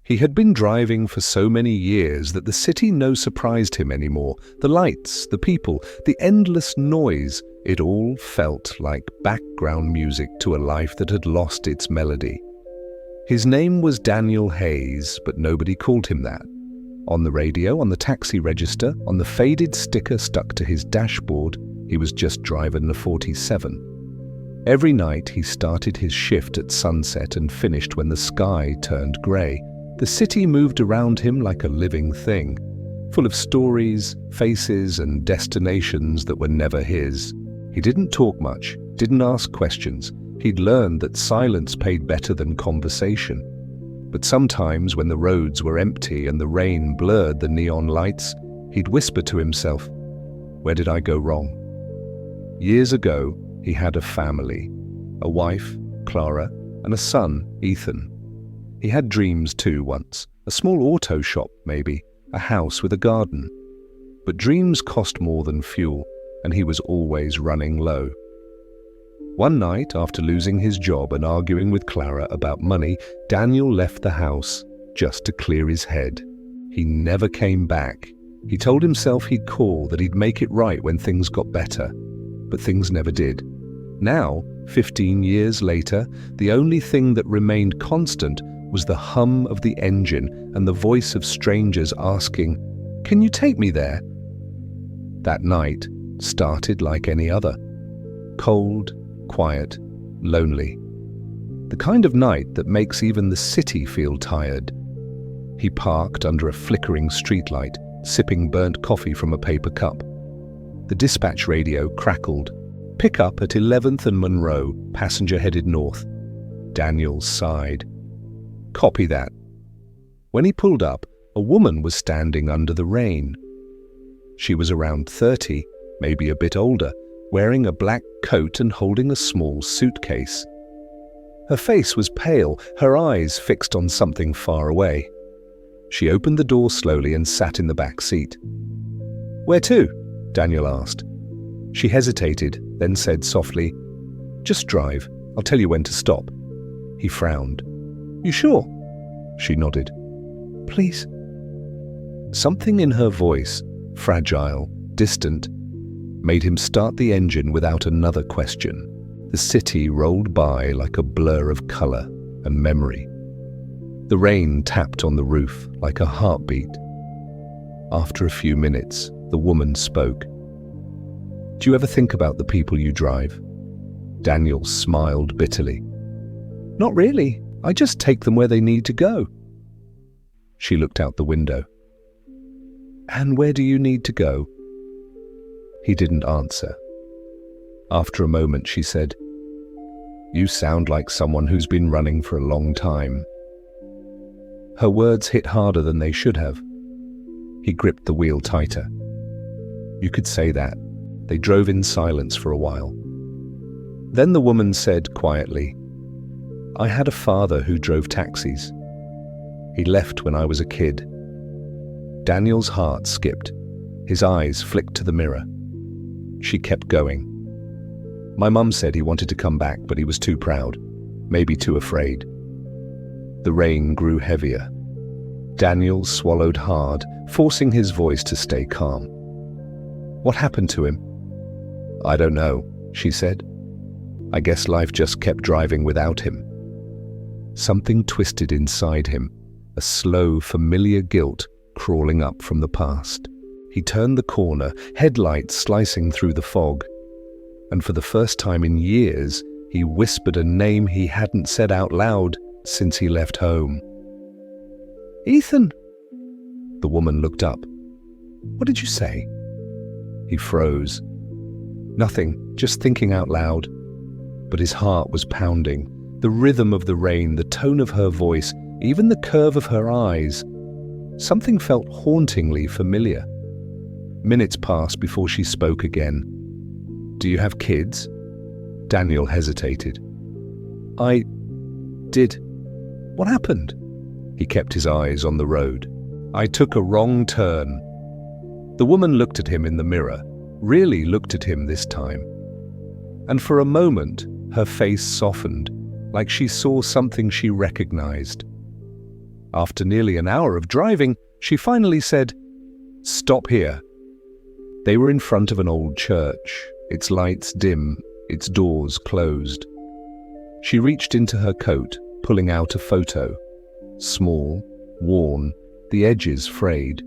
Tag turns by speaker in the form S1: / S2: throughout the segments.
S1: He had been driving for so many years that the city no surprised him anymore. The lights, the people, the endless noise, it all felt like background music to a life that had lost its melody. His name was Daniel Hayes, but nobody called him that. On the radio, on the taxi register, on the faded sticker stuck to his dashboard, he was just driving the 47. Every night he started his shift at sunset and finished when the sky turned grey. The city moved around him like a living thing, full of stories, faces, and destinations that were never his. He didn't talk much, didn't ask questions. He'd learned that silence paid better than conversation. But sometimes when the roads were empty and the rain blurred the neon lights, he'd whisper to himself, "Where did I go wrong?" Years ago, he had a family, a wife, Clara, and a son, Ethan. He had dreams too once, a small auto shop maybe, a house with a garden. But dreams cost more than fuel, and he was always running low. One night, after losing his job and arguing with Clara about money, Daniel left the house just to clear his head. He never came back. He told himself he'd call, that he'd make it right when things got better. But things never did. Now, 15 years later, the only thing that remained constant was the hum of the engine and the voice of strangers asking, "Can you take me there?" That night started like any other. Cold, quiet, lonely. The kind of night that makes even the city feel tired. He parked under a flickering streetlight, sipping burnt coffee from a paper cup. The dispatch radio crackled. "Pick up at 11th and Monroe, passenger headed north." Daniel sighed. "Copy that." When he pulled up, a woman was standing under the rain. She was around 30, maybe a bit older, wearing a black coat and holding a small suitcase. Her face was pale, her eyes fixed on something far away. She opened the door slowly and sat in the back seat. "Where to?" Daniel asked. She hesitated, then said softly, "Just drive. I'll tell you when to stop." He frowned. "You sure?" She nodded. "Please." Something in her voice, fragile, distant, made him start the engine without another question. The city rolled by like a blur of color and memory. The rain tapped on the roof like a heartbeat. After a few minutes, the woman spoke. "Do you ever think about the people you drive?" Daniel smiled bitterly. "Not really. I just take them where they need to go." She looked out the window. "And where do you need to go?" He didn't answer. After a moment, she said, "You sound like someone who's been running for a long time." Her words hit harder than they should have. He gripped the wheel tighter. "You could say that." They drove in silence for a while. Then the woman said quietly, "I had a father who drove taxis. He left when I was a kid." Daniel's heart skipped. His eyes flicked to the mirror. She kept going. "My mum said he wanted to come back, but he was too proud, maybe too afraid." The rain grew heavier. Daniel swallowed hard, forcing his voice to stay calm. "What happened to him?" "I don't know," she said. "I guess life just kept driving without him." Something twisted inside him, a slow, familiar guilt crawling up from the past. He turned the corner, headlights slicing through the fog. And for the first time in years, he whispered a name he hadn't said out loud since he left home. "Ethan!" The woman looked up. "What did you say?" He froze. "Nothing, just thinking out loud." But his heart was pounding. The rhythm of the rain, the tone of her voice, even the curve of her eyes. Something felt hauntingly familiar. Minutes passed before she spoke again. "Do you have kids?" Daniel hesitated. "I did." "What happened?" He kept his eyes on the road. "I took a wrong turn." The woman looked at him in the mirror, really looked at him this time. And for a moment, her face softened, like she saw something she recognized. After nearly an hour of driving, she finally said, "Stop here." They were in front of an old church, its lights dim, its doors closed. She reached into her coat, pulling out a photo. Small, worn, the edges frayed.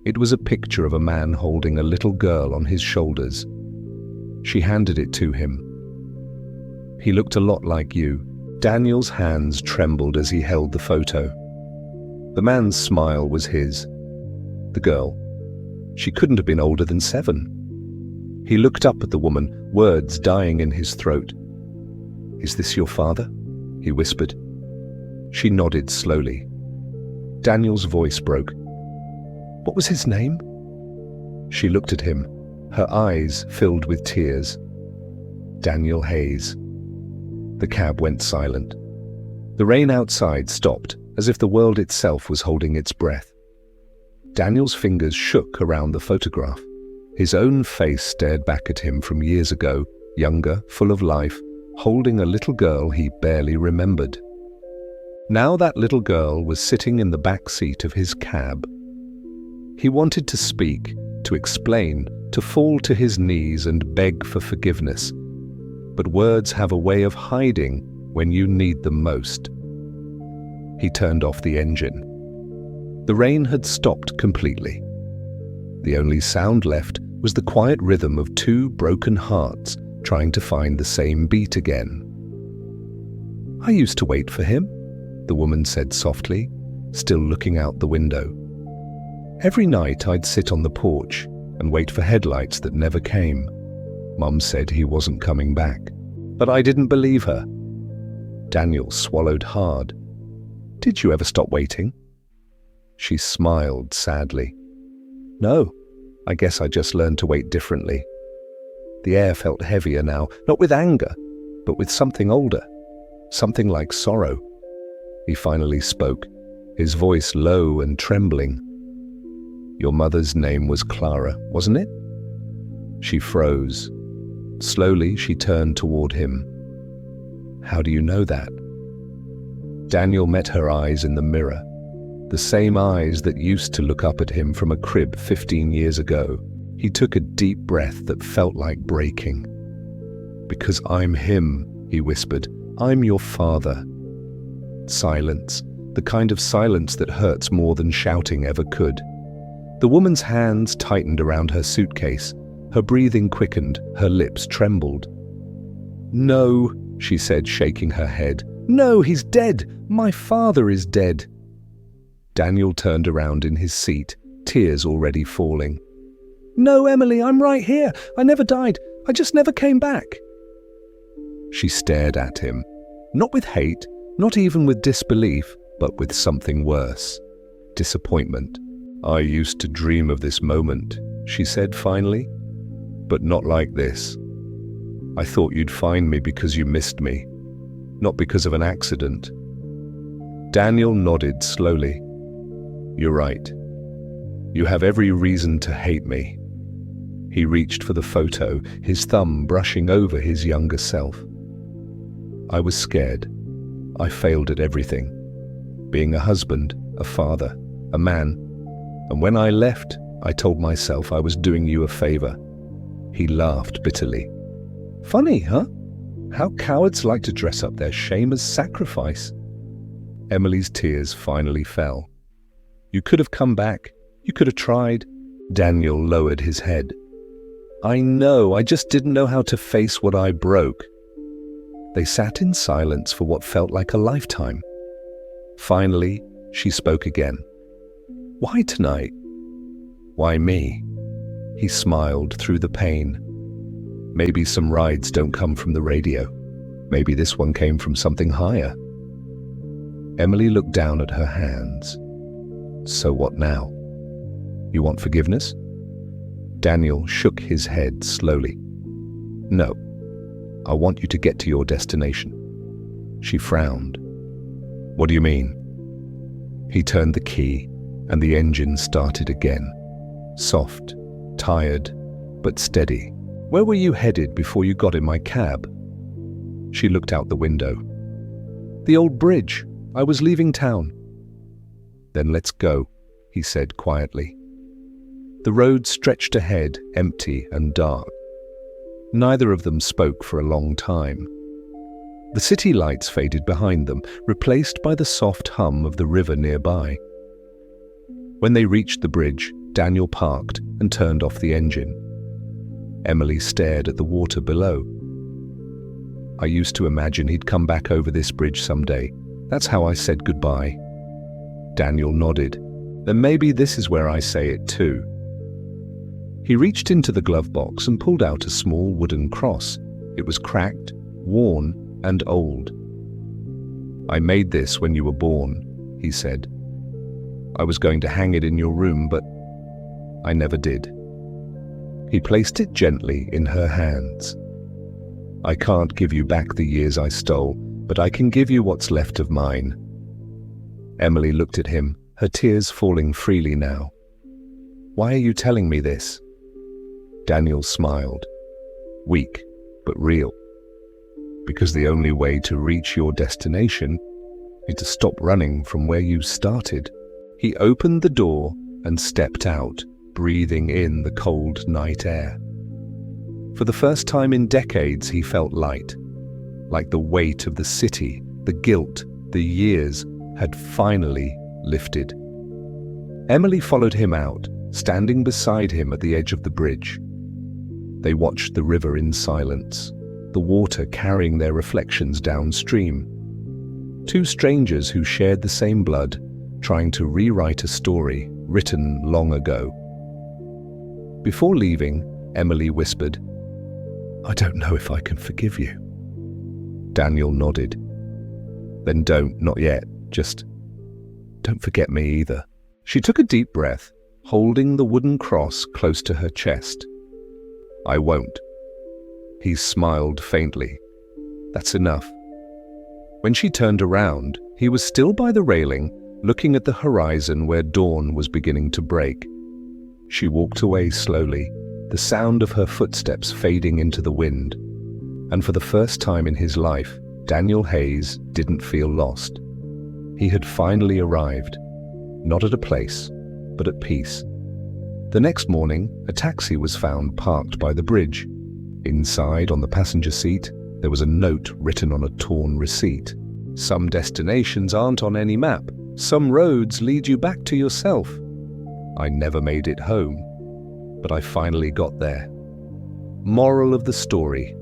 S1: It was a picture of a man holding a little girl on his shoulders. She handed it to him. "He looked a lot like you." Daniel's hands trembled as he held the photo. The man's smile was his. The girl. She couldn't have been older than 7. He looked up at the woman, words dying in his throat. "Is this your father?" he whispered. She nodded slowly. Daniel's voice broke. "What was his name?" She looked at him, her eyes filled with tears. "Daniel Hayes." The cab went silent. The rain outside stopped, as if the world itself was holding its breath. Daniel's fingers shook around the photograph. His own face stared back at him from years ago, younger, full of life, holding a little girl he barely remembered. Now that little girl was sitting in the back seat of his cab. He wanted to speak, to explain, to fall to his knees and beg for forgiveness. But words have a way of hiding when you need them most. He turned off the engine. The rain had stopped completely. The only sound left was the quiet rhythm of 2 broken hearts trying to find the same beat again. "I used to wait for him," the woman said softly, still looking out the window. "Every night I'd sit on the porch and wait for headlights that never came. Mum said he wasn't coming back, but I didn't believe her." Daniel swallowed hard. "Did you ever stop waiting?" She smiled sadly. "No, I guess I just learned to wait differently." The air felt heavier now, not with anger, but with something older, something like sorrow. He finally spoke, his voice low and trembling. "Your mother's name was Clara, wasn't it?" She froze. Slowly, she turned toward him. "How do you know that?" Daniel met her eyes in the mirror, the same eyes that used to look up at him from a crib 15 years ago. He took a deep breath that felt like breaking. "Because I'm him," he whispered. "I'm your father." Silence, the kind of silence that hurts more than shouting ever could. The woman's hands tightened around her suitcase. Her breathing quickened, her lips trembled. "No," she said, shaking her head. "No, he's dead. My father is dead." Daniel turned around in his seat, tears already falling. "No, Emily, I'm right here. I never died. I just never came back." She stared at him, not with hate, not even with disbelief, but with something worse. Disappointment. "I used to dream of this moment," she said finally. "But not like this. I thought you'd find me because you missed me, not because of an accident." Daniel nodded slowly. "You're right. You have every reason to hate me." He reached for the photo, his thumb brushing over his younger self. "I was scared. I failed at everything. Being a husband, a father, a man. And when I left, I told myself I was doing you a favor." He laughed bitterly. "Funny, huh? How cowards like to dress up their shame as sacrifice." Emily's tears finally fell. "You could have come back. You could have tried." Daniel lowered his head. "I know, I just didn't know how to face what I broke." They sat in silence for what felt like a lifetime. Finally, she spoke again. "Why tonight?" "Why me?" He smiled through the pain. "Maybe some rides don't come from the radio. Maybe this one came from something higher." Emily looked down at her hands. "So what now? You want forgiveness?" Daniel shook his head slowly. "No. I want you to get to your destination." She frowned. "What do you mean?" He turned the key, and the engine started again. Soft, tired, but steady. "Where were you headed before you got in my cab?" She looked out the window. "The old bridge. I was leaving town." "Then let's go," he said quietly. The road stretched ahead, empty and dark. Neither of them spoke for a long time. The city lights faded behind them, replaced by the soft hum of the river nearby. When they reached the bridge, Daniel parked and turned off the engine. Emily stared at the water below. "I used to imagine he'd come back over this bridge someday. That's how I said goodbye." Daniel nodded. "Then maybe this is where I say it too." He reached into the glove box and pulled out a small wooden cross. It was cracked, worn, and old. "I made this when you were born," he said. "I was going to hang it in your room, but I never did." He placed it gently in her hands. "I can't give you back the years I stole, but I can give you what's left of mine." Emily looked at him, her tears falling freely now. "Why are you telling me this?" Daniel smiled. Weak, but real. "Because the only way to reach your destination is to stop running from where you started." He opened the door and stepped out, breathing in the cold night air. For the first time in decades, he felt light, like the weight of the city, the guilt, the years had finally lifted. Emily followed him out, standing beside him at the edge of the bridge. They watched the river in silence, the water carrying their reflections downstream. Two strangers who shared the same blood, trying to rewrite a story written long ago. Before leaving, Emily whispered, "I don't know if I can forgive you." Daniel nodded. "Then don't, not yet. Just don't forget me either." She took a deep breath, holding the wooden cross close to her chest. "I won't." He smiled faintly. "That's enough." When she turned around, he was still by the railing, looking at the horizon where dawn was beginning to break. She walked away slowly, the sound of her footsteps fading into the wind. And for the first time in his life, Daniel Hayes didn't feel lost. He had finally arrived, not at a place, but at peace. The next morning, a taxi was found parked by the bridge. Inside, on the passenger seat, there was a note written on a torn receipt. "Some destinations aren't on any map. Some roads lead you back to yourself. I never made it home, but I finally got there." Moral of the story: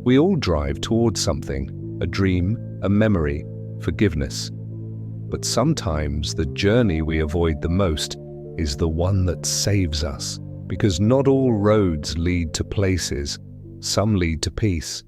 S1: we all drive towards something, a dream, a memory, forgiveness. But sometimes the journey we avoid the most is the one that saves us, because not all roads lead to places. Some lead to peace.